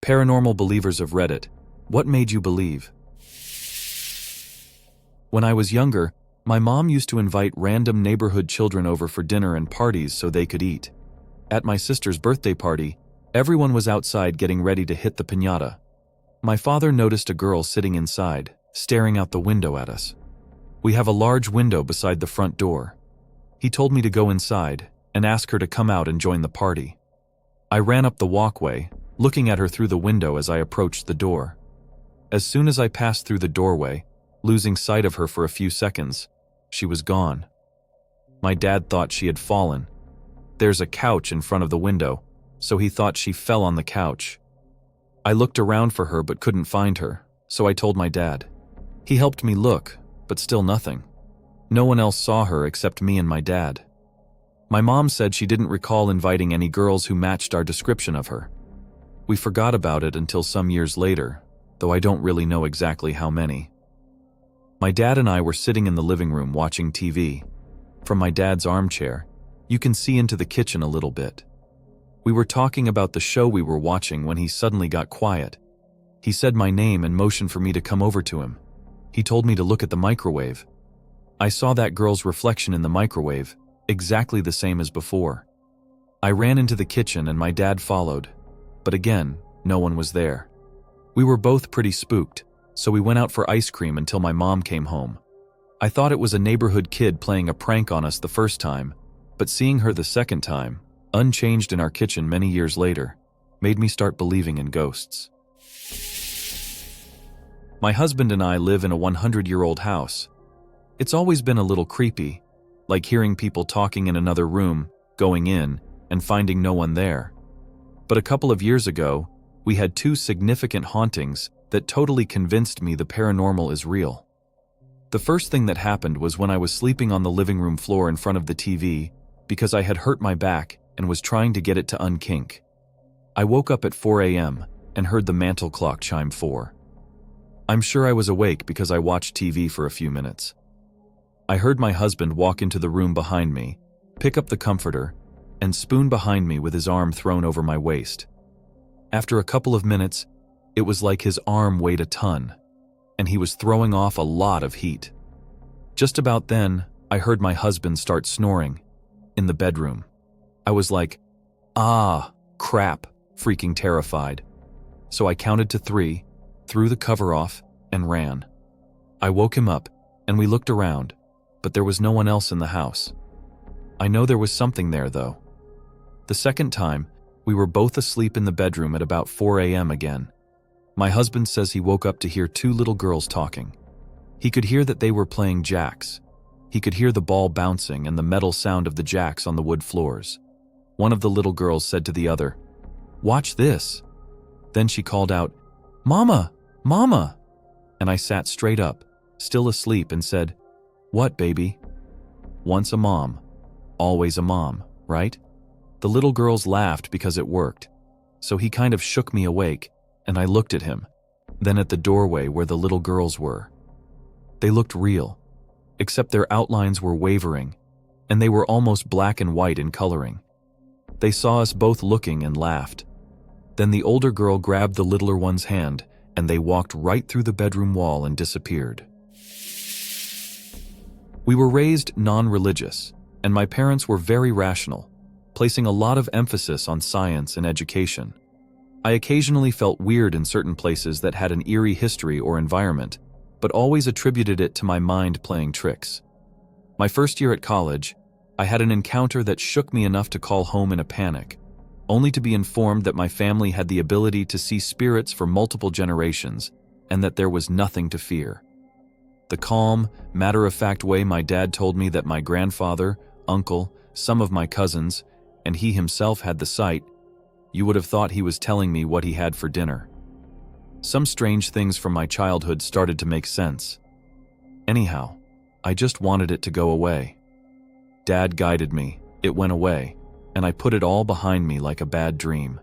Paranormal believers of Reddit, what made you believe? When I was younger, my mom used to invite random neighborhood children over for dinner and parties so they could eat. At my sister's birthday party, everyone was outside getting ready to hit the piñata. My father noticed a girl sitting inside, staring out the window at us. We have a large window beside the front door. He told me to go inside and ask her to come out and join the party. I ran up the walkway, looking at her through the window as I approached the door. As soon as I passed through the doorway, losing sight of her for a few seconds, she was gone. My dad thought she had fallen. There's a couch in front of the window, so he thought she fell on the couch. I looked around for her but couldn't find her, so I told my dad. He helped me look, but still nothing. No one else saw her except me and my dad. My mom said she didn't recall inviting any girls who matched our description of her. We forgot about it until some years later, though I don't really know exactly how many. My dad and I were sitting in the living room watching TV. From my dad's armchair, you can see into the kitchen a little bit. We were talking about the show we were watching when he suddenly got quiet. He said my name and motioned for me to come over to him. He told me to look at the microwave. I saw that girl's reflection in the microwave, exactly the same as before. I ran into the kitchen and my dad followed, but again, no one was there. We were both pretty spooked, so we went out for ice cream until my mom came home. I thought it was a neighborhood kid playing a prank on us the first time, but seeing her the second time, unchanged in our kitchen many years later, made me start believing in ghosts. My husband and I live in a 100-year-old house. It's always been a little creepy, like hearing people talking in another room, going in, and finding no one there. But a couple of years ago, we had two significant hauntings that totally convinced me the paranormal is real. The first thing that happened was when I was sleeping on the living room floor in front of the TV because I had hurt my back and was trying to get it to unkink. I woke up at 4 a.m. and heard the mantel clock chime 4. I'm sure I was awake because I watched TV for a few minutes. I heard my husband walk into the room behind me, pick up the comforter, and spoon behind me with his arm thrown over my waist. After a couple of minutes, it was like his arm weighed a ton, and he was throwing off a lot of heat. Just about then, I heard my husband start snoring in the bedroom. I was like, ah, crap, freaking terrified. So I counted to 3, threw the cover off, and ran. I woke him up, and we looked around, but there was no one else in the house. I know there was something there, though. The second time, we were both asleep in the bedroom at about 4 a.m. again. My husband says he woke up to hear 2 little girls talking. He could hear that they were playing jacks. He could hear the ball bouncing and the metal sound of the jacks on the wood floors. One of the little girls said to the other, "Watch this." Then she called out, "Mama, Mama!" And I sat straight up, still asleep, and said, "What, baby?" Once a mom, always a mom, right? The little girls laughed because it worked. So he kind of shook me awake, and I looked at him, then at the doorway where the little girls were. They looked real, except their outlines were wavering, and they were almost black and white in coloring. They saw us both looking and laughed. Then the older girl grabbed the littler one's hand, and they walked right through the bedroom wall and disappeared. We were raised non-religious, and my parents were very rational, placing a lot of emphasis on science and education. I occasionally felt weird in certain places that had an eerie history or environment, but always attributed it to my mind playing tricks. My first year at college, I had an encounter that shook me enough to call home in a panic, only to be informed that my family had the ability to see spirits for multiple generations and that there was nothing to fear. The calm, matter-of-fact way my dad told me that my grandfather, uncle, some of my cousins, and he himself had the sight, you would have thought he was telling me what he had for dinner. Some strange things from my childhood started to make sense. Anyhow, I just wanted it to go away. Dad guided me, it went away, and I put it all behind me like a bad dream.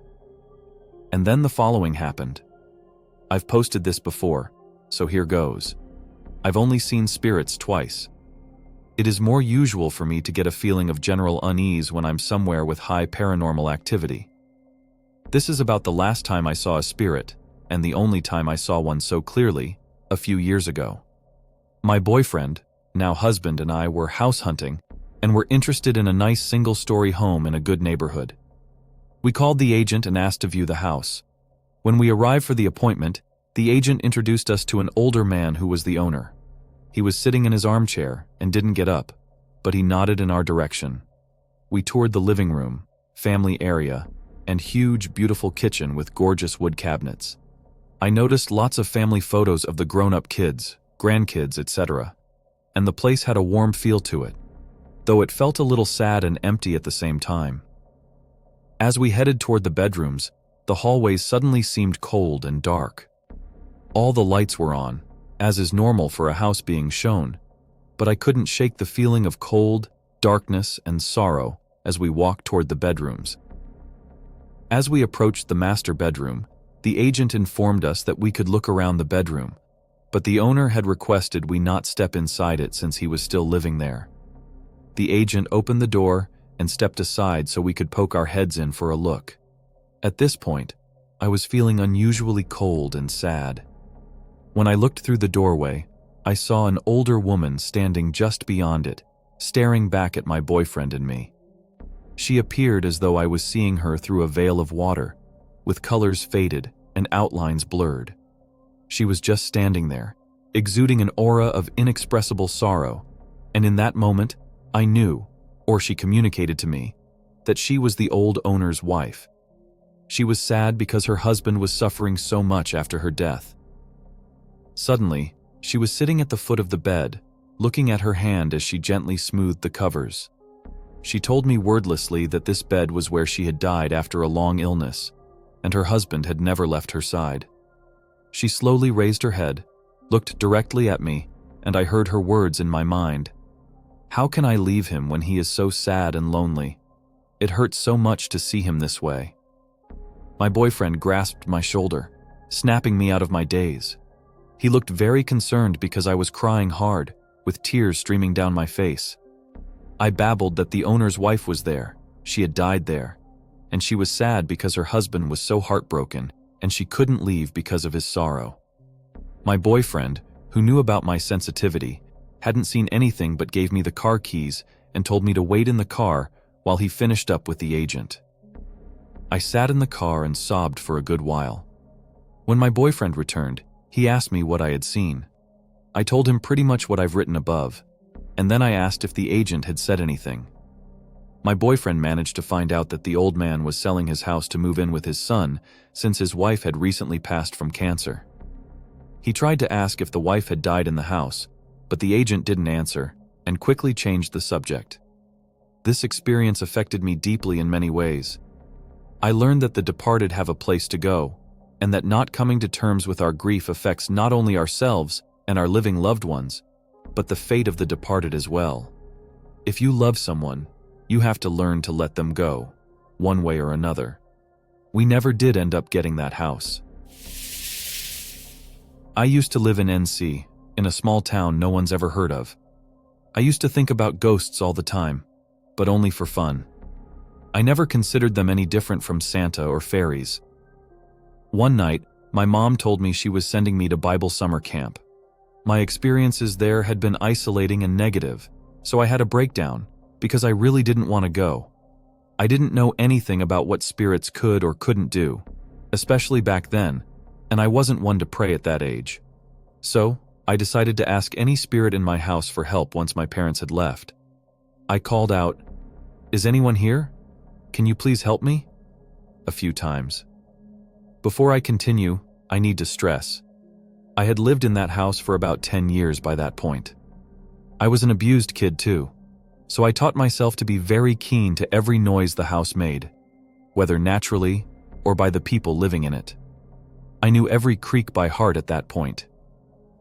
And then the following happened. I've posted this before, so here goes. I've only seen spirits twice. It is more usual for me to get a feeling of general unease when I'm somewhere with high paranormal activity. This is about the last time I saw a spirit, and the only time I saw one so clearly, a few years ago. My boyfriend, now husband, and I were house hunting, and were interested in a nice single-story home in a good neighborhood. We called the agent and asked to view the house. When we arrived for the appointment, the agent introduced us to an older man who was the owner. He was sitting in his armchair and didn't get up, but he nodded in our direction. We toured the living room, family area, and huge, beautiful kitchen with gorgeous wood cabinets. I noticed lots of family photos of the grown-up kids, grandkids, etc., and the place had a warm feel to it, though it felt a little sad and empty at the same time. As we headed toward the bedrooms, the hallways suddenly seemed cold and dark. All the lights were on, as is normal for a house being shown, but I couldn't shake the feeling of cold, darkness, and sorrow as we walked toward the bedrooms. As we approached the master bedroom, the agent informed us that we could look around the bedroom, but the owner had requested we not step inside it since he was still living there. The agent opened the door and stepped aside so we could poke our heads in for a look. At this point, I was feeling unusually cold and sad. When I looked through the doorway, I saw an older woman standing just beyond it, staring back at my boyfriend and me. She appeared as though I was seeing her through a veil of water, with colors faded and outlines blurred. She was just standing there, exuding an aura of inexpressible sorrow, and in that moment, I knew, or she communicated to me, that she was the old owner's wife. She was sad because her husband was suffering so much after her death. Suddenly, she was sitting at the foot of the bed, looking at her hand as she gently smoothed the covers. She told me wordlessly that this bed was where she had died after a long illness, and her husband had never left her side. She slowly raised her head, looked directly at me, and I heard her words in my mind. How can I leave him when he is so sad and lonely? It hurts so much to see him this way. My boyfriend grasped my shoulder, snapping me out of my daze. He looked very concerned because I was crying hard, with tears streaming down my face. I babbled that the owner's wife was there, she had died there, and she was sad because her husband was so heartbroken and she couldn't leave because of his sorrow. My boyfriend, who knew about my sensitivity, hadn't seen anything but gave me the car keys and told me to wait in the car while he finished up with the agent. I sat in the car and sobbed for a good while. When my boyfriend returned, he asked me what I had seen. I told him pretty much what I've written above, and then I asked if the agent had said anything. My boyfriend managed to find out that the old man was selling his house to move in with his son since his wife had recently passed from cancer. He tried to ask if the wife had died in the house, but the agent didn't answer and quickly changed the subject. This experience affected me deeply in many ways. I learned that the departed have a place to go, and that not coming to terms with our grief affects not only ourselves and our living loved ones, but the fate of the departed as well. If you love someone, you have to learn to let them go, one way or another. We never did end up getting that house. I used to live in NC, in a small town no one's ever heard of. I used to think about ghosts all the time, but only for fun. I never considered them any different from Santa or fairies. One night, my mom told me she was sending me to Bible summer camp. My experiences there had been isolating and negative, so I had a breakdown because I really didn't want to go. I didn't know anything about what spirits could or couldn't do, especially back then, and I wasn't one to pray at that age. So, I decided to ask any spirit in my house for help once my parents had left. I called out, "Is anyone here? Can you please help me?" a few times. Before I continue, I need to stress. I had lived in that house for about 10 years by that point. I was an abused kid too, so I taught myself to be very keen to every noise the house made, whether naturally or by the people living in it. I knew every creak by heart at that point.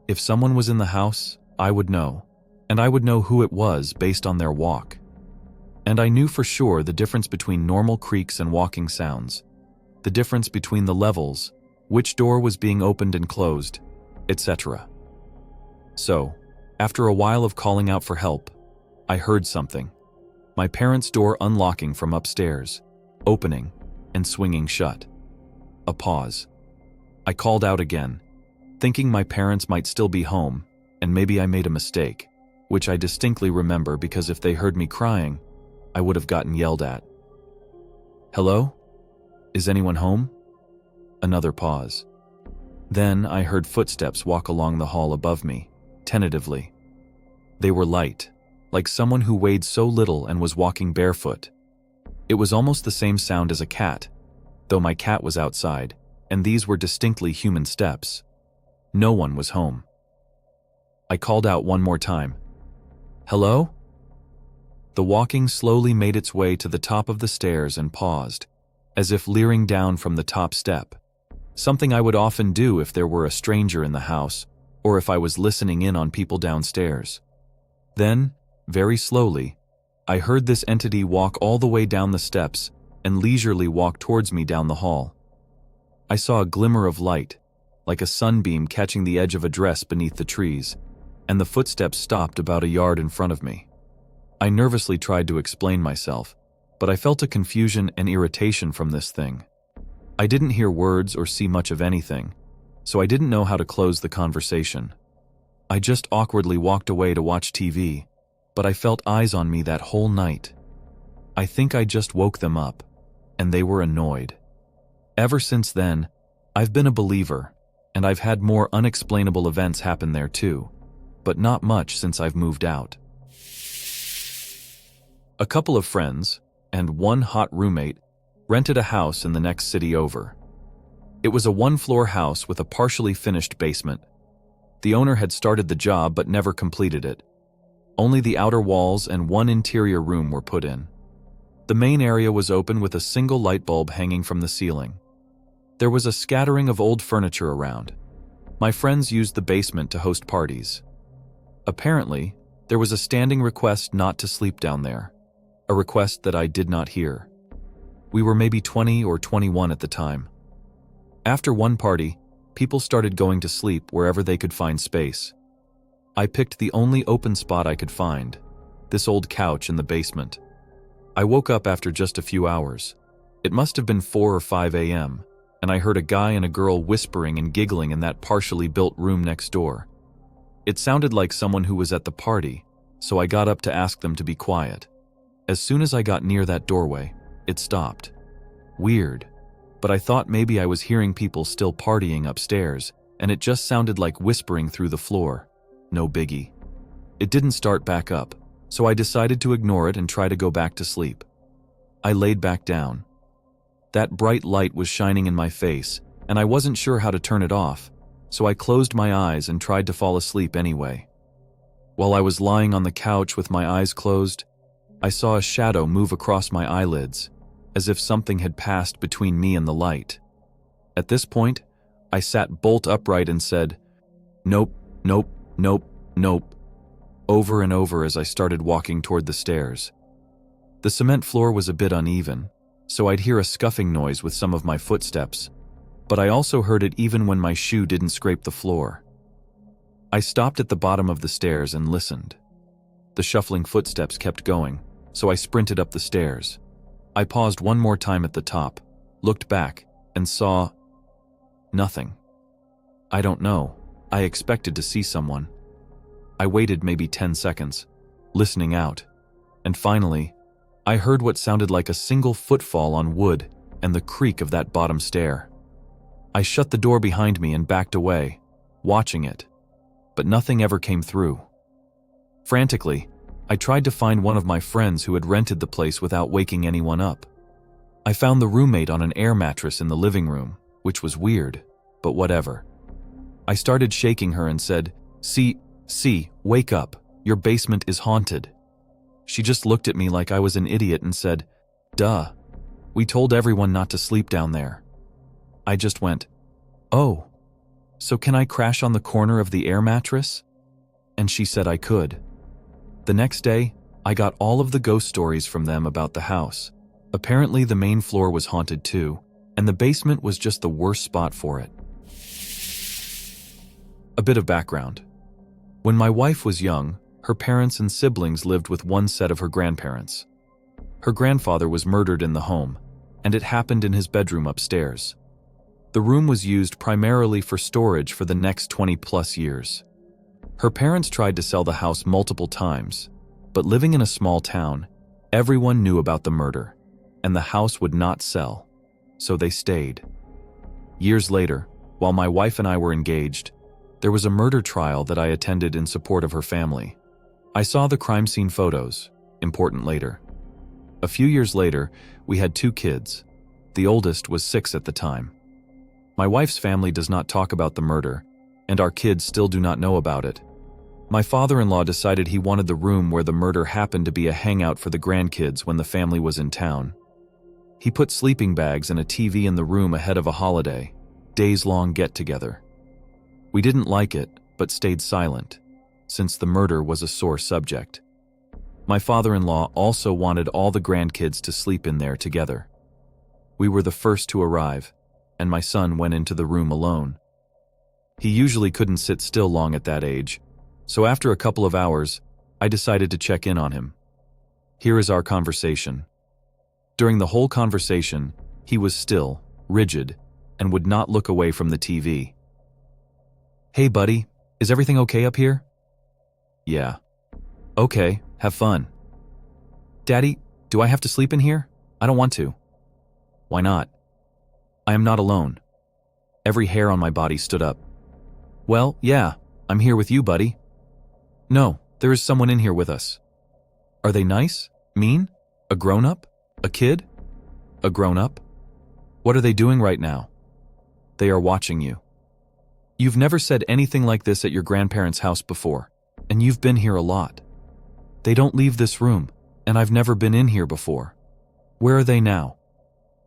If someone was in the house, I would know, and I would know who it was based on their walk. And I knew for sure the difference between normal creaks and walking sounds, the difference between the levels, which door was being opened and closed, etc. So, after a while of calling out for help, I heard something. My parents' door unlocking from upstairs, opening, and swinging shut. A pause. I called out again, thinking my parents might still be home, and maybe I made a mistake, which I distinctly remember because if they heard me crying, I would have gotten yelled at. Hello? Is anyone home? Another pause. Then I heard footsteps walk along the hall above me, tentatively. They were light, like someone who weighed so little and was walking barefoot. It was almost the same sound as a cat, though my cat was outside, and these were distinctly human steps. No one was home. I called out one more time. Hello? The walking slowly made its way to the top of the stairs and paused, as if leering down from the top step, something I would often do if there were a stranger in the house or if I was listening in on people downstairs. Then, very slowly, I heard this entity walk all the way down the steps and leisurely walk towards me down the hall. I saw a glimmer of light, like a sunbeam catching the edge of a dress beneath the trees, and the footsteps stopped about a yard in front of me. I nervously tried to explain myself, but I felt a confusion and irritation from this thing. I didn't hear words or see much of anything, so I didn't know how to close the conversation. I just awkwardly walked away to watch TV, but I felt eyes on me that whole night. I think I just woke them up, and they were annoyed. Ever since then, I've been a believer, and I've had more unexplainable events happen there too, but not much since I've moved out. A couple of friends, and one hot roommate, rented a house in the next city over. It was a one-floor house with a partially finished basement. The owner had started the job but never completed it. Only the outer walls and one interior room were put in. The main area was open with a single light bulb hanging from the ceiling. There was a scattering of old furniture around. My friends used the basement to host parties. Apparently, there was a standing request not to sleep down there, a request that I did not hear. We were maybe 20 or 21 at the time. After one party, people started going to sleep wherever they could find space. I picked the only open spot I could find, this old couch in the basement. I woke up after just a few hours. It must have been 4 or 5 a.m., and I heard a guy and a girl whispering and giggling in that partially built room next door. It sounded like someone who was at the party, so I got up to ask them to be quiet. As soon as I got near that doorway, it stopped. Weird, but I thought maybe I was hearing people still partying upstairs, and it just sounded like whispering through the floor. No biggie. It didn't start back up, so I decided to ignore it and try to go back to sleep. I laid back down. That bright light was shining in my face, and I wasn't sure how to turn it off, so I closed my eyes and tried to fall asleep anyway. While I was lying on the couch with my eyes closed, I saw a shadow move across my eyelids, as if something had passed between me and the light. At this point, I sat bolt upright and said, "Nope, nope, nope, nope," over and over as I started walking toward the stairs. The cement floor was a bit uneven, so I'd hear a scuffing noise with some of my footsteps, but I also heard it even when my shoe didn't scrape the floor. I stopped at the bottom of the stairs and listened. The shuffling footsteps kept going, so I sprinted up the stairs. I paused one more time at the top, looked back, and saw nothing. I don't know. I expected to see someone. I waited maybe 10 seconds, listening out, and finally, I heard what sounded like a single footfall on wood and the creak of that bottom stair. I shut the door behind me and backed away, watching it, but nothing ever came through. Frantically, I tried to find one of my friends who had rented the place without waking anyone up. I found the roommate on an air mattress in the living room, which was weird, but whatever. I started shaking her and said, See, wake up, your basement is haunted." She just looked at me like I was an idiot and said, "Duh, we told everyone not to sleep down there." I just went, "Oh, so can I crash on the corner of the air mattress?" And she said I could. The next day, I got all of the ghost stories from them about the house. Apparently the main floor was haunted too, and the basement was just the worst spot for it. A bit of background. When my wife was young, her parents and siblings lived with one set of her grandparents. Her grandfather was murdered in the home, and it happened in his bedroom upstairs. The room was used primarily for storage for the next 20+ years. Her parents tried to sell the house multiple times, but living in a small town, everyone knew about the murder, and the house would not sell, so they stayed. Years later, while my wife and I were engaged, there was a murder trial that I attended in support of her family. I saw the crime scene photos, important later. A few years later, we had 2 kids. The oldest was 6 at the time. My wife's family does not talk about the murder, and our kids still do not know about it. My father-in-law decided he wanted the room where the murder happened to be a hangout for the grandkids when the family was in town. He put sleeping bags and a TV in the room ahead of a holiday, days-long get-together. We didn't like it, but stayed silent, since the murder was a sore subject. My father-in-law also wanted all the grandkids to sleep in there together. We were the first to arrive, and my son went into the room alone. He usually couldn't sit still long at that age, so after a couple of hours, I decided to check in on him. Here is our conversation. During the whole conversation, he was still, rigid, and would not look away from the TV. "Hey buddy, is everything okay up here?" "Yeah." "Okay, have fun." "Daddy, do I have to sleep in here? I don't want to." "Why not?" "I am not alone." Every hair on my body stood up. "Well, yeah, I'm here with you, buddy." "No, there is someone in here with us." "Are they nice? Mean? A grown-up? A kid?" "A grown-up." "What are they doing right now?" "They are watching you." "You've never said anything like this at your grandparents' house before, and you've been here a lot." "They don't leave this room, and I've never been in here before." "Where are they now?"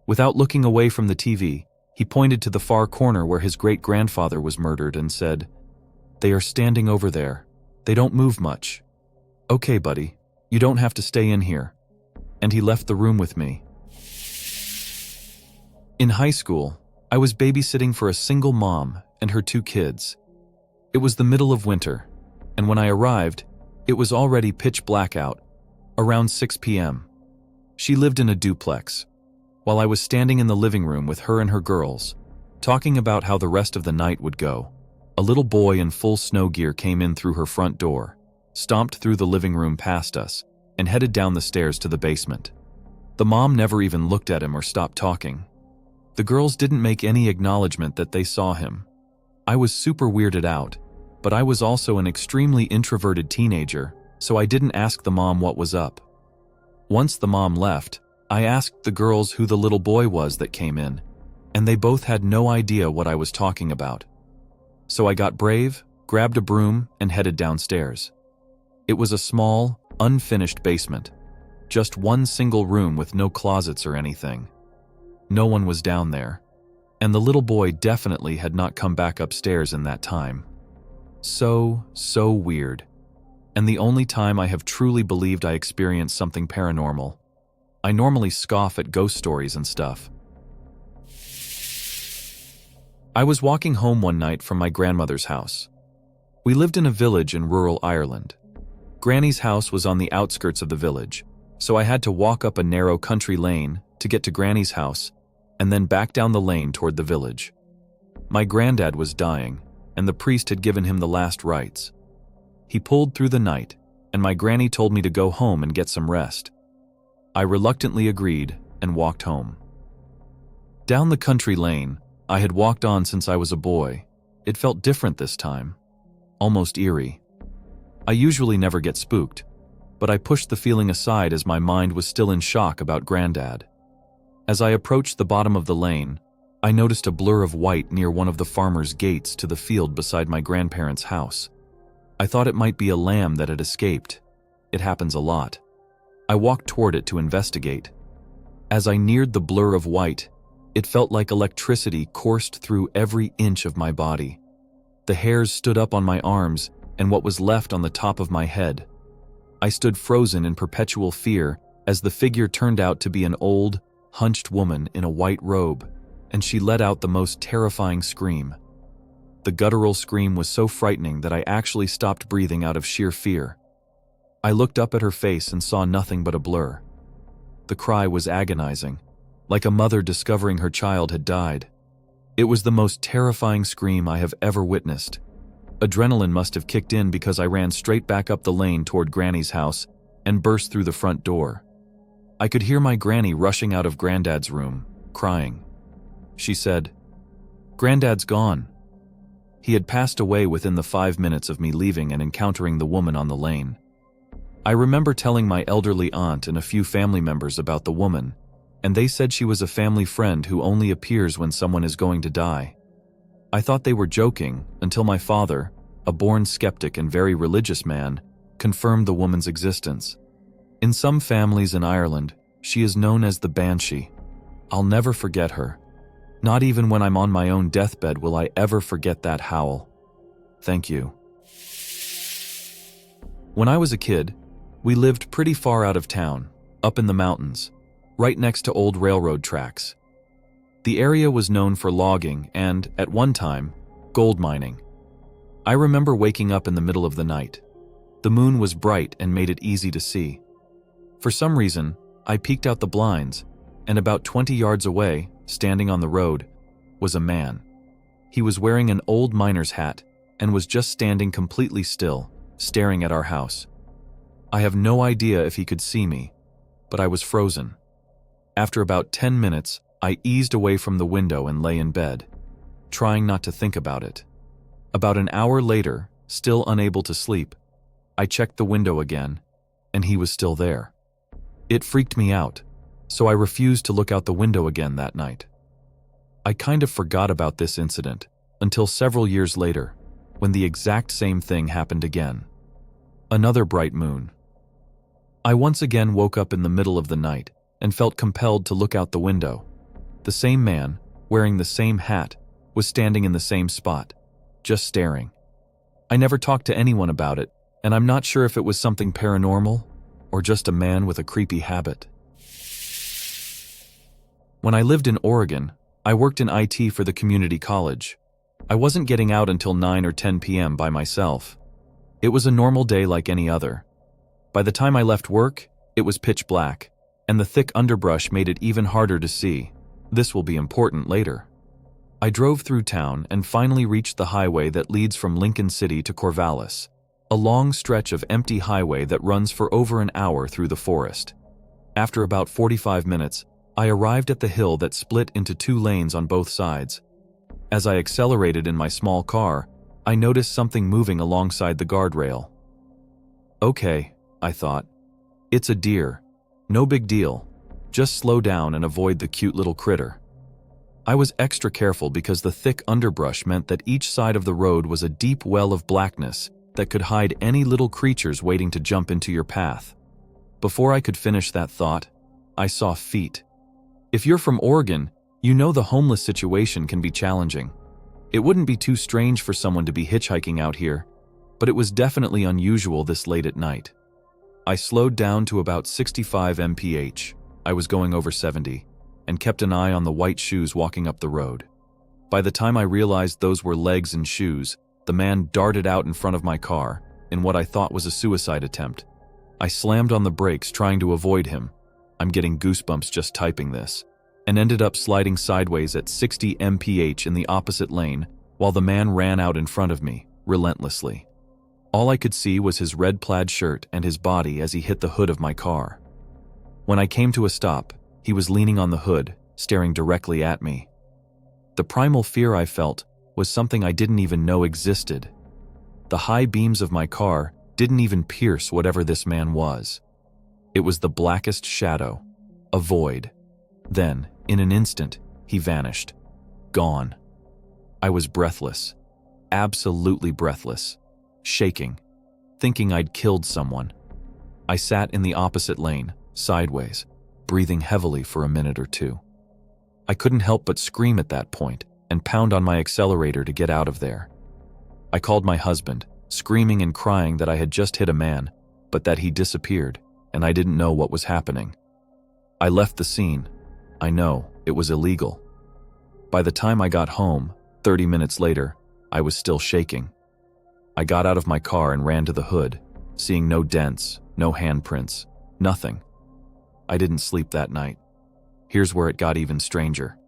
Without looking away from the TV, he pointed to the far corner where his great-grandfather was murdered and said, "They are standing over there. They don't move much." "Okay, buddy, you don't have to stay in here." And he left the room with me. In high school, I was babysitting for a single mom and her 2 kids. It was the middle of winter, and when I arrived, it was already pitch black out, around 6 p.m. She lived in a duplex. While I was standing in the living room with her and her girls, talking about how the rest of the night would go, a little boy in full snow gear came in through her front door, stomped through the living room past us, and headed down the stairs to the basement. The mom never even looked at him or stopped talking. The girls didn't make any acknowledgement that they saw him. I was super weirded out, but I was also an extremely introverted teenager, so I didn't ask the mom what was up. Once the mom left, I asked the girls who the little boy was that came in, and they both had no idea what I was talking about. So I got brave, grabbed a broom, and headed downstairs. It was a small, unfinished basement. Just one single room with no closets or anything. No one was down there, and the little boy definitely had not come back upstairs in that time. So weird. And the only time I have truly believed I experienced something paranormal. I normally scoff at ghost stories and stuff. I was walking home one night from my grandmother's house. We lived in a village in rural Ireland. Granny's house was on the outskirts of the village, so I had to walk up a narrow country lane to get to Granny's house and then back down the lane toward the village. My granddad was dying, and the priest had given him the last rites. He pulled through the night, and my granny told me to go home and get some rest. I reluctantly agreed and walked home. Down the country lane, I had walked on since I was a boy. It felt different this time, almost eerie. I usually never get spooked, but I pushed the feeling aside as my mind was still in shock about Granddad. As I approached the bottom of the lane, I noticed a blur of white near one of the farmer's gates to the field beside my grandparents' house. I thought it might be a lamb that had escaped. It happens a lot. I walked toward it to investigate. As I neared the blur of white, it felt like electricity coursed through every inch of my body. The hairs stood up on my arms and what was left on the top of my head. I stood frozen in perpetual fear as the figure turned out to be an old, hunched woman in a white robe, and she let out the most terrifying scream. The guttural scream was so frightening that I actually stopped breathing out of sheer fear. I looked up at her face and saw nothing but a blur. The cry was agonizing, like a mother discovering her child had died. It was the most terrifying scream I have ever witnessed. Adrenaline must have kicked in because I ran straight back up the lane toward Granny's house and burst through the front door. I could hear my granny rushing out of Granddad's room, crying. She said, "Granddad's gone." He had passed away within the 5 minutes of me leaving and encountering the woman on the lane. I remember telling my elderly aunt and a few family members about the woman, and they said she was a family friend who only appears when someone is going to die. I thought they were joking until my father, a born skeptic and very religious man, confirmed the woman's existence. In some families in Ireland, she is known as the Banshee. I'll never forget her. Not even when I'm on my own deathbed will I ever forget that howl. Thank you. When I was a kid, we lived pretty far out of town, up in the mountains, right next to old railroad tracks. The area was known for logging and, at one time, gold mining. I remember waking up in the middle of the night. The moon was bright and made it easy to see. For some reason, I peeked out the blinds, and about 20 yards away, standing on the road, was a man. He was wearing an old miner's hat and was just standing completely still, staring at our house. I have no idea if he could see me, but I was frozen. After about 10 minutes, I eased away from the window and lay in bed, trying not to think about it. About an hour later, still unable to sleep, I checked the window again, and he was still there. It freaked me out, so I refused to look out the window again that night. I kind of forgot about this incident until several years later, when the exact same thing happened again. Another bright moon. I once again woke up in the middle of the night and felt compelled to look out the window. The same man, wearing the same hat, was standing in the same spot, just staring. I never talked to anyone about it, and I'm not sure if it was something paranormal or just a man with a creepy habit. When I lived in Oregon, I worked in IT for the community college. I wasn't getting out until 9 or 10 p.m. by myself. It was a normal day like any other. By the time I left work, it was pitch black, and the thick underbrush made it even harder to see. This will be important later. I drove through town and finally reached the highway that leads from Lincoln City to Corvallis, a long stretch of empty highway that runs for over an hour through the forest. After about 45 minutes, I arrived at the hill that split into 2 lanes on both sides. As I accelerated in my small car, I noticed something moving alongside the guardrail. Okay, I thought. It's a deer. No big deal. Just slow down and avoid the cute little critter. I was extra careful because the thick underbrush meant that each side of the road was a deep well of blackness that could hide any little creatures waiting to jump into your path. Before I could finish that thought, I saw feet. If you're from Oregon, you know the homeless situation can be challenging. It wouldn't be too strange for someone to be hitchhiking out here, but it was definitely unusual this late at night. I slowed down to about 65 mph. I was going over 70, and kept an eye on the white shoes walking up the road. By the time I realized those were legs and shoes, the man darted out in front of my car in what I thought was a suicide attempt. I slammed on the brakes trying to avoid him. I'm getting goosebumps just typing this, and ended up sliding sideways at 60 mph in the opposite lane while the man ran out in front of me, relentlessly. All I could see was his red plaid shirt and his body as he hit the hood of my car. When I came to a stop, he was leaning on the hood, staring directly at me. The primal fear I felt was something I didn't even know existed. The high beams of my car didn't even pierce whatever this man was. It was the blackest shadow, a void. Then, in an instant, he vanished. Gone. I was breathless. Absolutely breathless. Shaking. Thinking I'd killed someone. I sat in the opposite lane, sideways, breathing heavily for a minute or two. I couldn't help but scream at that point and pound on my accelerator to get out of there. I called my husband, screaming and crying that I had just hit a man, but that he disappeared, and I didn't know what was happening. I left the scene. I know, it was illegal. By the time I got home, 30 minutes later, I was still shaking. I got out of my car and ran to the hood, seeing no dents, no handprints, nothing. I didn't sleep that night. Here's where it got even stranger.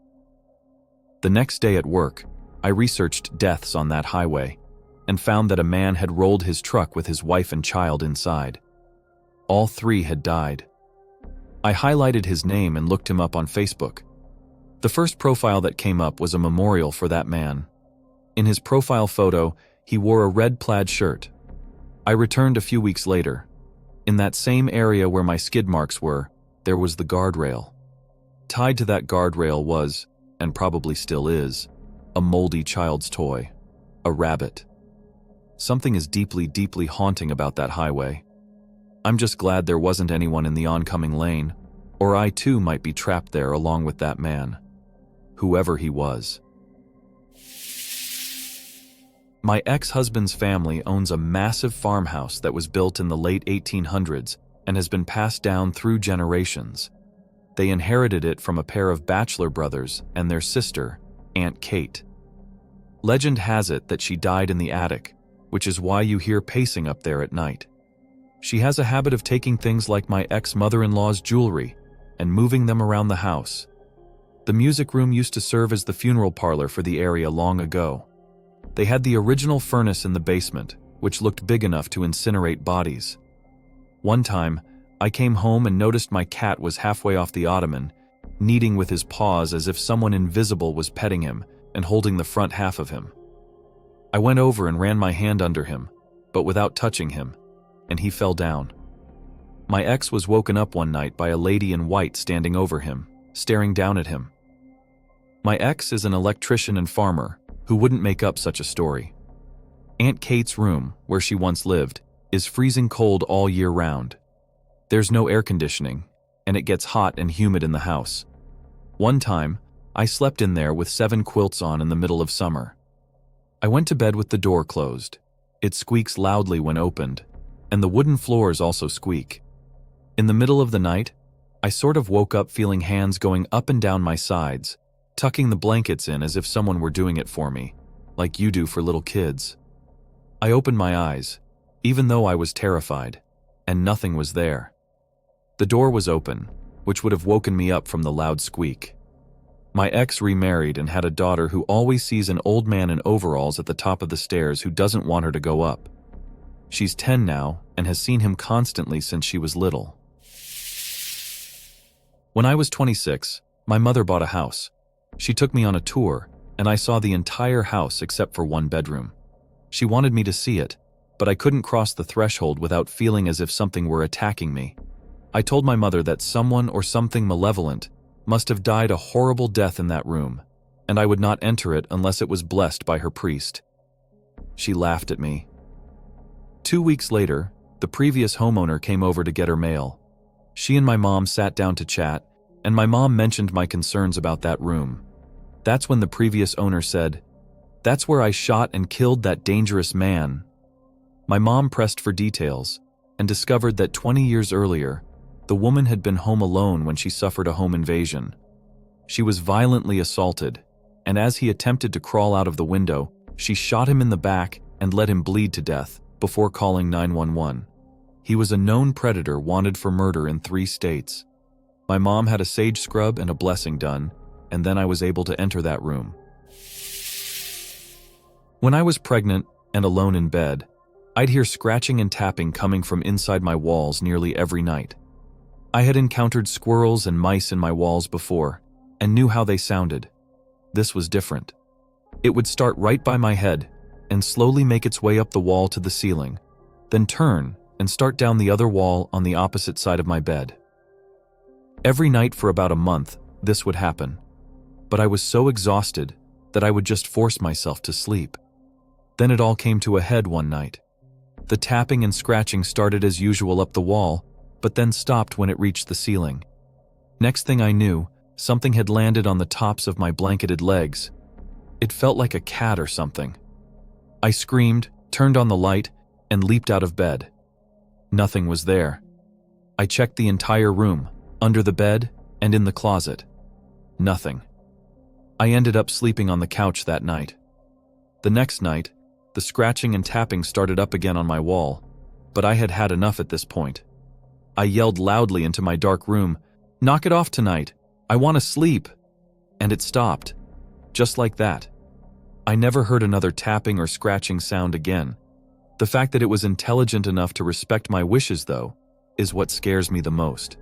The next day at work, I researched deaths on that highway and found that a man had rolled his truck with his wife and child inside. All three had died. I highlighted his name and looked him up on Facebook. The first profile that came up was a memorial for that man. In his profile photo, he wore a red plaid shirt. I returned a few weeks later. In that same area where my skid marks were, there was the guardrail. Tied to that guardrail was, and probably still is, a moldy child's toy, a rabbit. Something is deeply, deeply haunting about that highway. I'm just glad there wasn't anyone in the oncoming lane, or I too might be trapped there along with that man, whoever he was. My ex-husband's family owns a massive farmhouse that was built in the late 1800s and has been passed down through generations. They inherited it from a pair of bachelor brothers and their sister, Aunt Kate. Legend has it that she died in the attic, which is why you hear pacing up there at night. She has a habit of taking things like my ex-mother-in-law's jewelry and moving them around the house. The music room used to serve as the funeral parlor for the area long ago. They had the original furnace in the basement, which looked big enough to incinerate bodies. One time, I came home and noticed my cat was halfway off the ottoman, kneading with his paws as if someone invisible was petting him and holding the front half of him. I went over and ran my hand under him, but without touching him, and he fell down. My ex was woken up one night by a lady in white standing over him, staring down at him. My ex is an electrician and farmer who wouldn't make up such a story. Aunt Kate's room, where she once lived, is freezing cold all year round. There's no air conditioning, and it gets hot and humid in the house. One time, I slept in there with 7 quilts on in the middle of summer. I went to bed with the door closed. It squeaks loudly when opened, and the wooden floors also squeak. In the middle of the night, I sort of woke up feeling hands going up and down my sides, tucking the blankets in as if someone were doing it for me, like you do for little kids. I opened my eyes, even though I was terrified, and nothing was there. The door was open, which would have woken me up from the loud squeak. My ex remarried and had a daughter who always sees an old man in overalls at the top of the stairs who doesn't want her to go up. She's 10 now and has seen him constantly since she was little. When I was 26, my mother bought a house. She took me on a tour, and I saw the entire house except for one bedroom. She wanted me to see it, but I couldn't cross the threshold without feeling as if something were attacking me. I told my mother that someone or something malevolent must have died a horrible death in that room, and I would not enter it unless it was blessed by her priest. She laughed at me. 2 weeks later, the previous homeowner came over to get her mail. She and my mom sat down to chat, and my mom mentioned my concerns about that room. That's when the previous owner said, "That's where I shot and killed that dangerous man." My mom pressed for details and discovered that 20 years earlier, the woman had been home alone when she suffered a home invasion. She was violently assaulted, and as he attempted to crawl out of the window, she shot him in the back and let him bleed to death before calling 911. He was a known predator wanted for murder in 3 states. My mom had a sage scrub and a blessing done, and then I was able to enter that room. When I was pregnant and alone in bed, I'd hear scratching and tapping coming from inside my walls nearly every night. I had encountered squirrels and mice in my walls before, and knew how they sounded. This was different. It would start right by my head, and slowly make its way up the wall to the ceiling, then turn and start down the other wall on the opposite side of my bed. Every night for about a month, this would happen, but I was so exhausted that I would just force myself to sleep. Then it all came to a head one night. The tapping and scratching started as usual up the wall, but then stopped when it reached the ceiling. Next thing I knew, something had landed on the tops of my blanketed legs. It felt like a cat or something. I screamed, turned on the light, and leaped out of bed. Nothing was there. I checked the entire room, under the bed, and in the closet. Nothing. I ended up sleeping on the couch that night. The next night, the scratching and tapping started up again on my wall, but I had had enough at this point. I yelled loudly into my dark room, "Knock it off tonight! I want to sleep!" And it stopped. Just like that. I never heard another tapping or scratching sound again. The fact that it was intelligent enough to respect my wishes, though, is what scares me the most.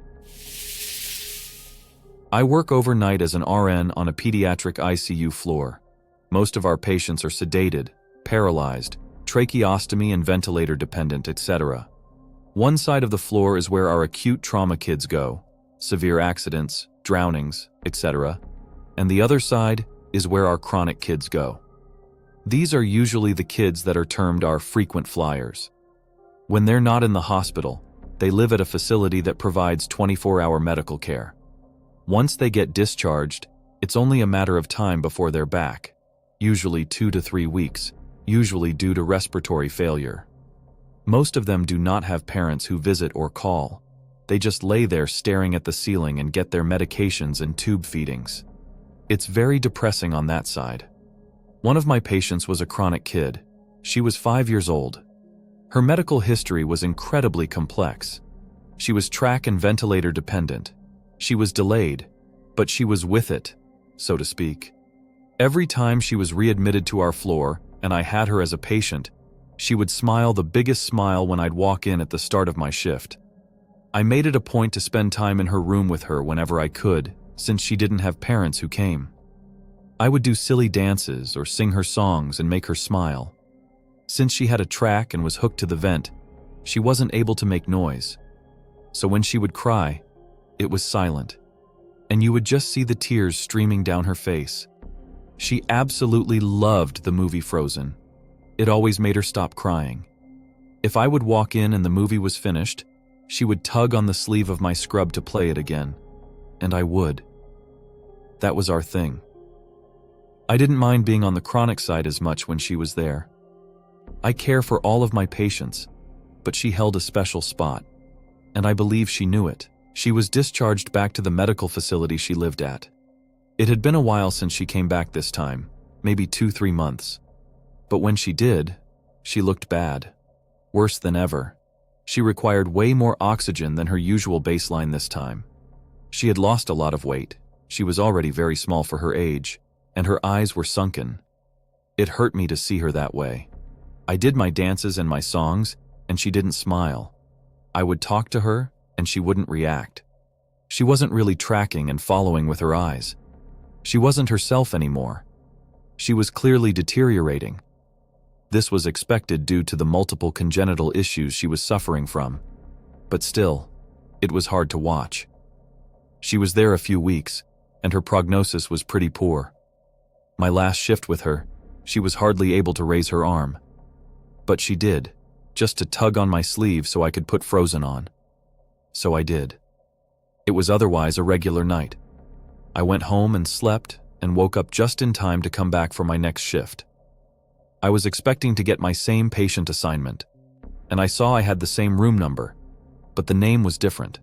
I work overnight as an RN on a pediatric ICU floor. Most of our patients are sedated, paralyzed, tracheostomy and ventilator dependent, etc. One side of the floor is where our acute trauma kids go, severe accidents, drownings, etc. And the other side is where our chronic kids go. These are usually the kids that are termed our frequent flyers. When they're not in the hospital, they live at a facility that provides 24-hour medical care. Once they get discharged, it's only a matter of time before they're back, usually 2 to 3 weeks, usually due to respiratory failure. Most of them do not have parents who visit or call. They just lay there staring at the ceiling and get their medications and tube feedings. It's very depressing on that side. One of my patients was a chronic kid. She was 5 years old. Her medical history was incredibly complex. She was track and ventilator dependent. She was delayed, but she was with it, so to speak. Every time she was readmitted to our floor, and I had her as a patient, she would smile the biggest smile when I'd walk in at the start of my shift. I made it a point to spend time in her room with her whenever I could, since she didn't have parents who came. I would do silly dances or sing her songs and make her smile. Since she had a track and was hooked to the vent, she wasn't able to make noise. So when she would cry, it was silent, and you would just see the tears streaming down her face. She absolutely loved the movie Frozen. It always made her stop crying. If I would walk in and the movie was finished, she would tug on the sleeve of my scrub to play it again. And I would. That was our thing. I didn't mind being on the chronic side as much when she was there. I care for all of my patients, but she held a special spot, and I believe she knew it. She was discharged back to the medical facility she lived at. It had been a while since she came back this time, maybe 2-3 months. But when she did, she looked bad. Worse than ever. She required way more oxygen than her usual baseline this time. She had lost a lot of weight. She was already very small for her age, and her eyes were sunken. It hurt me to see her that way. I did my dances and my songs, and she didn't smile. I would talk to her, and she wouldn't react. She wasn't really tracking and following with her eyes. She wasn't herself anymore. She was clearly deteriorating. This was expected due to the multiple congenital issues she was suffering from. But still, it was hard to watch. She was there a few weeks, and her prognosis was pretty poor. My last shift with her, she was hardly able to raise her arm. But she did, just to tug on my sleeve so I could put Frozen on. So I did. It was otherwise a regular night. I went home and slept and woke up just in time to come back for my next shift. I was expecting to get my same patient assignment, and I saw I had the same room number, but the name was different.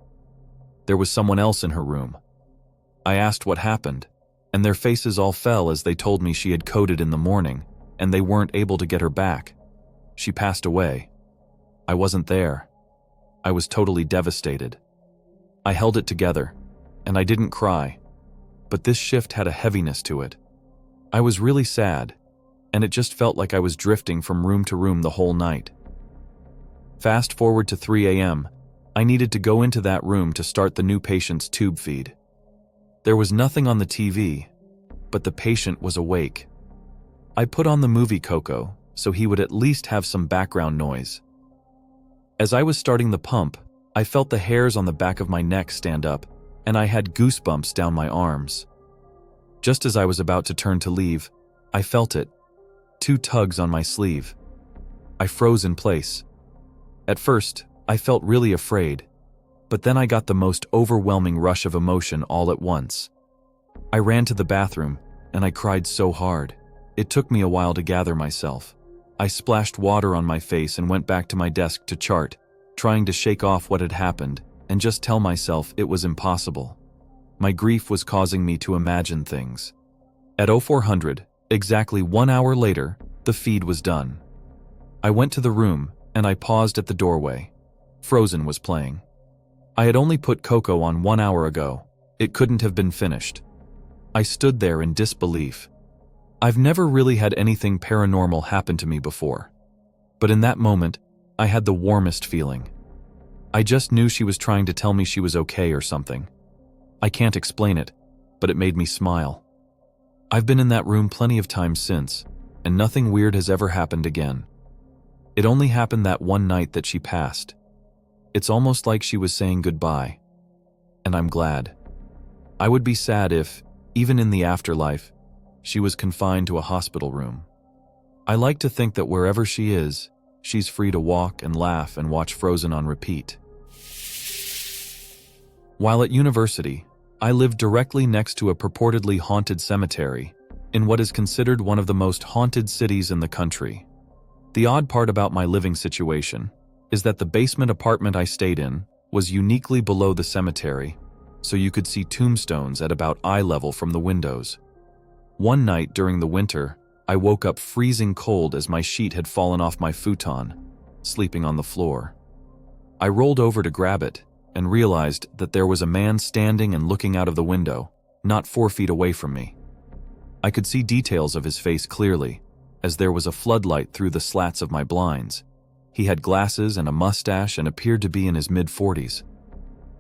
There was someone else in her room. I asked what happened, and their faces all fell as they told me she had coded in the morning, and they weren't able to get her back. She passed away. I wasn't there. I was totally devastated. I held it together, and I didn't cry, but this shift had a heaviness to it. I was really sad, and it just felt like I was drifting from room to room the whole night. Fast forward to 3 a.m., I needed to go into that room to start the new patient's tube feed. There was nothing on the TV, but the patient was awake. I put on the movie Coco, so he would at least have some background noise. As I was starting the pump, I felt the hairs on the back of my neck stand up, and I had goosebumps down my arms. Just as I was about to turn to leave, I felt it. 2 tugs on my sleeve. I froze in place. At first, I felt really afraid, but then I got the most overwhelming rush of emotion all at once. I ran to the bathroom, and I cried so hard. It took me a while to gather myself. I splashed water on my face and went back to my desk to chart, trying to shake off what had happened and just tell myself it was impossible. My grief was causing me to imagine things. At 0400, exactly 1 hour later, the feed was done. I went to the room, and I paused at the doorway. Frozen was playing. I had only put Coco on 1 hour ago. It couldn't have been finished. I stood there in disbelief. I've never really had anything paranormal happen to me before. But in that moment, I had the warmest feeling. I just knew she was trying to tell me she was okay or something. I can't explain it, but it made me smile. I've been in that room plenty of times since, and nothing weird has ever happened again. It only happened that one night that she passed. It's almost like she was saying goodbye. And I'm glad. I would be sad if, even in the afterlife, she was confined to a hospital room. I like to think that wherever she is, she's free to walk and laugh and watch Frozen on repeat. While at university, I lived directly next to a purportedly haunted cemetery in what is considered one of the most haunted cities in the country. The odd part about my living situation is that the basement apartment I stayed in was uniquely below the cemetery, so you could see tombstones at about eye level from the windows. One night during the winter, I woke up freezing cold as my sheet had fallen off my futon, sleeping on the floor. I rolled over to grab it and realized that there was a man standing and looking out of the window, not 4 feet away from me. I could see details of his face clearly, as there was a floodlight through the slats of my blinds. He had glasses and a mustache and appeared to be in his mid-40s.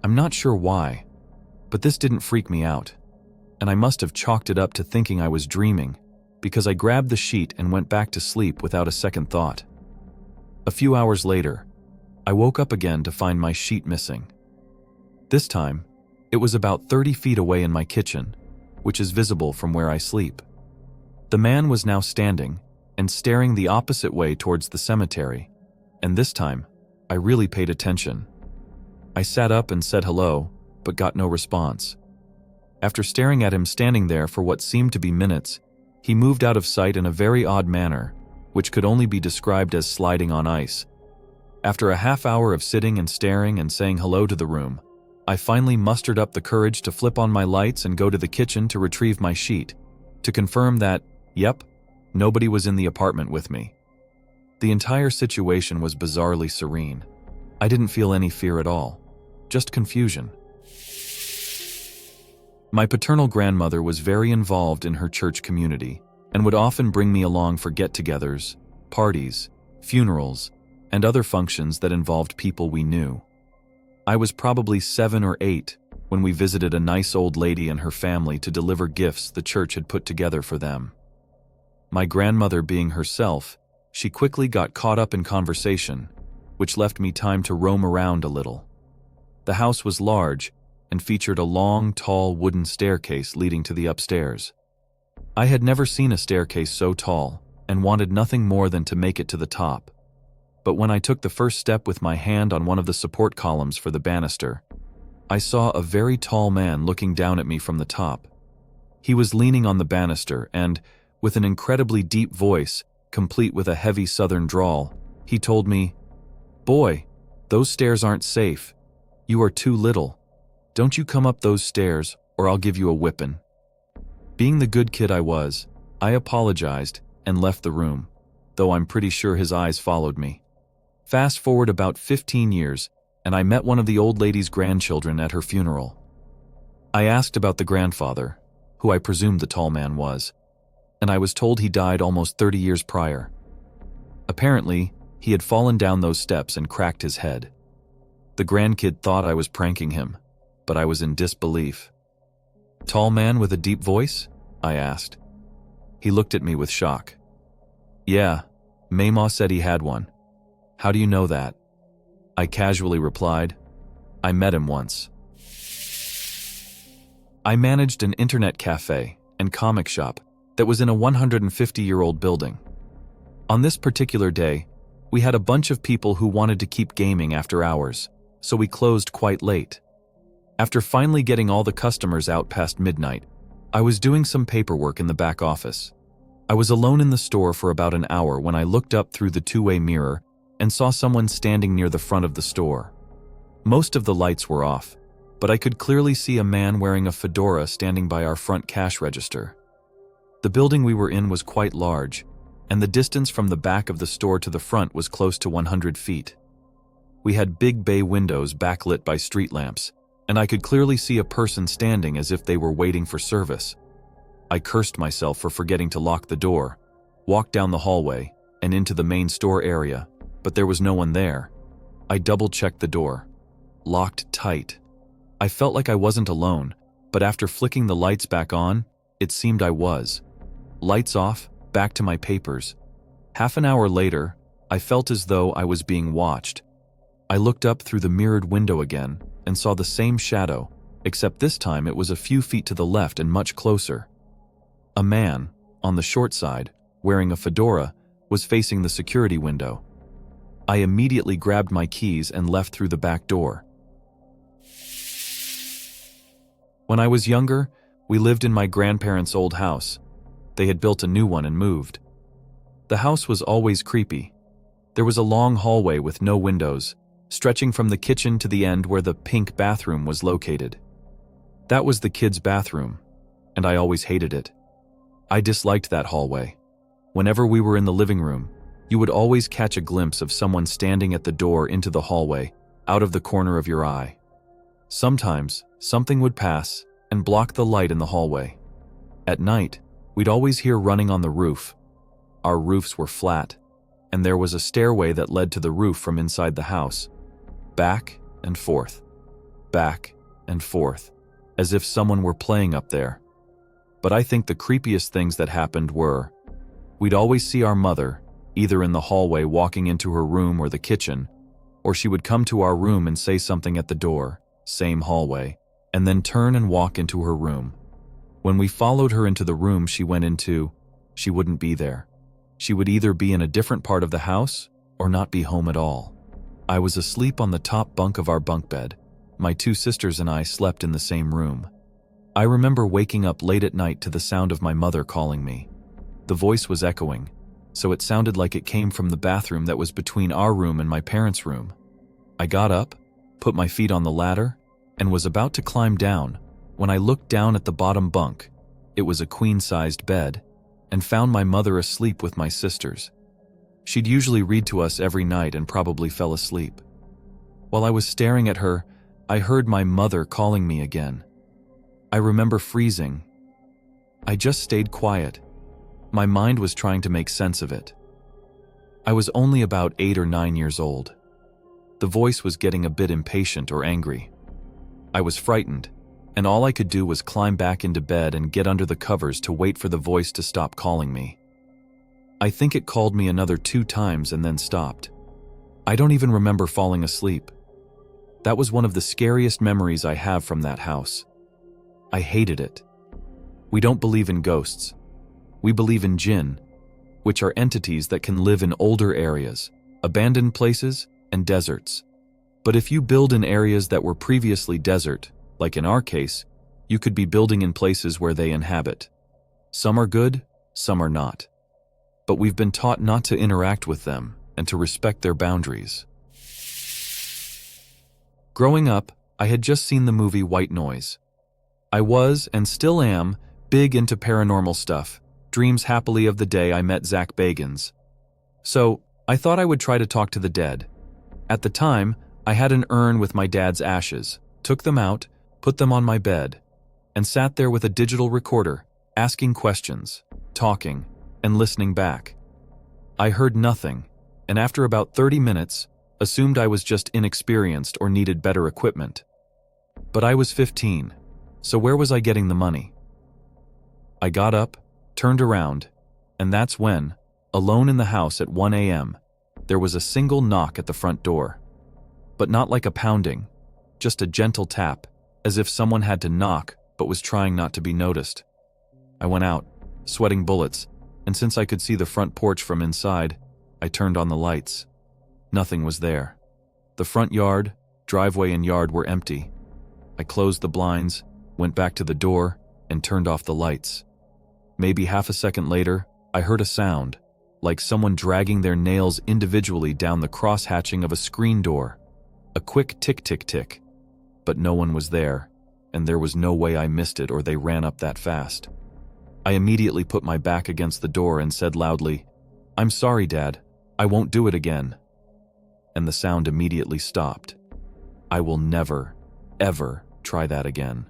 I'm not sure why, but this didn't freak me out, and I must have chalked it up to thinking I was dreaming, because I grabbed the sheet and went back to sleep without a second thought. A few hours later, I woke up again to find my sheet missing. This time, it was about 30 feet away in my kitchen, which is visible from where I sleep. The man was now standing and staring the opposite way towards the cemetery, and this time, I really paid attention. I sat up and said hello, but got no response. After staring at him standing there for what seemed to be minutes, he moved out of sight in a very odd manner, which could only be described as sliding on ice. After a half hour of sitting and staring and saying hello to the room, I finally mustered up the courage to flip on my lights and go to the kitchen to retrieve my sheet, to confirm that, yep, nobody was in the apartment with me. The entire situation was bizarrely serene. I didn't feel any fear at all, just confusion. My paternal grandmother was very involved in her church community and would often bring me along for get-togethers, parties, funerals, and other functions that involved people we knew. I was probably 7 or 8 when we visited a nice old lady and her family to deliver gifts the church had put together for them. My grandmother being herself, she quickly got caught up in conversation, which left me time to roam around a little. The house was large and featured a long, tall wooden staircase leading to the upstairs. I had never seen a staircase so tall and wanted nothing more than to make it to the top. But when I took the first step with my hand on one of the support columns for the banister, I saw a very tall man looking down at me from the top. He was leaning on the banister and, with an incredibly deep voice, complete with a heavy southern drawl, he told me, "Boy, those stairs aren't safe. You are too little. Don't you come up those stairs or I'll give you a whippin'." Being the good kid I was, I apologized and left the room, though I'm pretty sure his eyes followed me. Fast forward about 15 years, and I met one of the old lady's grandchildren at her funeral. I asked about the grandfather, who I presumed the tall man was, and I was told he died almost 30 years prior. Apparently, he had fallen down those steps and cracked his head. The grandkid thought I was pranking him, but I was in disbelief. "Tall man with a deep voice?" I asked. He looked at me with shock. "Yeah, Mama said he had one." "How do you know that?" I casually replied. "I met him once." I managed an internet cafe and comic shop that was in a 150-year-old building. On this particular day, we had a bunch of people who wanted to keep gaming after hours, so we closed quite late. After finally getting all the customers out past midnight, I was doing some paperwork in the back office. I was alone in the store for about an hour when I looked up through the two-way mirror and saw someone standing near the front of the store. Most of the lights were off, but I could clearly see a man wearing a fedora standing by our front cash register. The building we were in was quite large, and the distance from the back of the store to the front was close to 100 feet. We had big bay windows backlit by street lamps, and I could clearly see a person standing as if they were waiting for service. I cursed myself for forgetting to lock the door, walked down the hallway, and into the main store area, but there was no one there. I double-checked the door. Locked tight. I felt like I wasn't alone, but after flicking the lights back on, it seemed I was. Lights off, back to my papers. Half an hour later, I felt as though I was being watched. I looked up through the mirrored window again and saw the same shadow, except this time it was a few feet to the left and much closer. A man, on the short side, wearing a fedora, was facing the security window. I immediately grabbed my keys and left through the back door. When I was younger, we lived in my grandparents' old house. They had built a new one and moved. The house was always creepy. There was a long hallway with no windows, stretching from the kitchen to the end where the pink bathroom was located. That was the kids' bathroom, and I always hated it. I disliked that hallway. Whenever we were in the living room, you would always catch a glimpse of someone standing at the door into the hallway, out of the corner of your eye. Sometimes, something would pass and block the light in the hallway. At night, we'd always hear running on the roof. Our roofs were flat, and there was a stairway that led to the roof from inside the house. Back and forth, as if someone were playing up there. But I think the creepiest things that happened were, we'd always see our mother, either in the hallway walking into her room or the kitchen, or she would come to our room and say something at the door, same hallway, and then turn and walk into her room. When we followed her into the room she went into, she wouldn't be there. She would either be in a different part of the house or not be home at all. I was asleep on the top bunk of our bunk bed. My two sisters and I slept in the same room. I remember waking up late at night to the sound of my mother calling me. The voice was echoing, so it sounded like it came from the bathroom that was between our room and my parents' room. I got up, put my feet on the ladder, and was about to climb down when I looked down at the bottom bunk. It was a queen-sized bed, and found my mother asleep with my sisters. She'd usually read to us every night and probably fell asleep. While I was staring at her, I heard my mother calling me again. I remember freezing. I just stayed quiet. My mind was trying to make sense of it. I was only about 8 or 9 years old. The voice was getting a bit impatient or angry. I was frightened, and all I could do was climb back into bed and get under the covers to wait for the voice to stop calling me. I think it called me another 2 times and then stopped. I don't even remember falling asleep. That was one of the scariest memories I have from that house. I hated it. We don't believe in ghosts. We believe in jinn, which are entities that can live in older areas, abandoned places, and deserts. But if you build in areas that were previously desert, like in our case, you could be building in places where they inhabit. Some are good, some are not. But we've been taught not to interact with them and to respect their boundaries. Growing up, I had just seen the movie White Noise. I was, and still am, big into paranormal stuff, dreams happily of the day I met Zach Bagans. So, I thought I would try to talk to the dead. At the time, I had an urn with my dad's ashes, took them out, put them on my bed, and sat there with a digital recorder, asking questions, talking, and listening back. I heard nothing, and after about 30 minutes, assumed I was just inexperienced or needed better equipment. But I was 15, so where was I getting the money? I got up, turned around, and that's when, alone in the house at 1 a.m., there was a single knock at the front door. But not like a pounding, just a gentle tap, as if someone had to knock but was trying not to be noticed. I went out, sweating bullets, and since I could see the front porch from inside, I turned on the lights. Nothing was there. The front yard, driveway, and yard were empty. I closed the blinds, went back to the door, and turned off the lights. Maybe half a second later, I heard a sound, like someone dragging their nails individually down the cross-hatching of a screen door. A quick tick-tick-tick. But no one was there, and there was no way I missed it or they ran up that fast. I immediately put my back against the door and said loudly, "I'm sorry, Dad. I won't do it again." And the sound immediately stopped. I will never, ever try that again.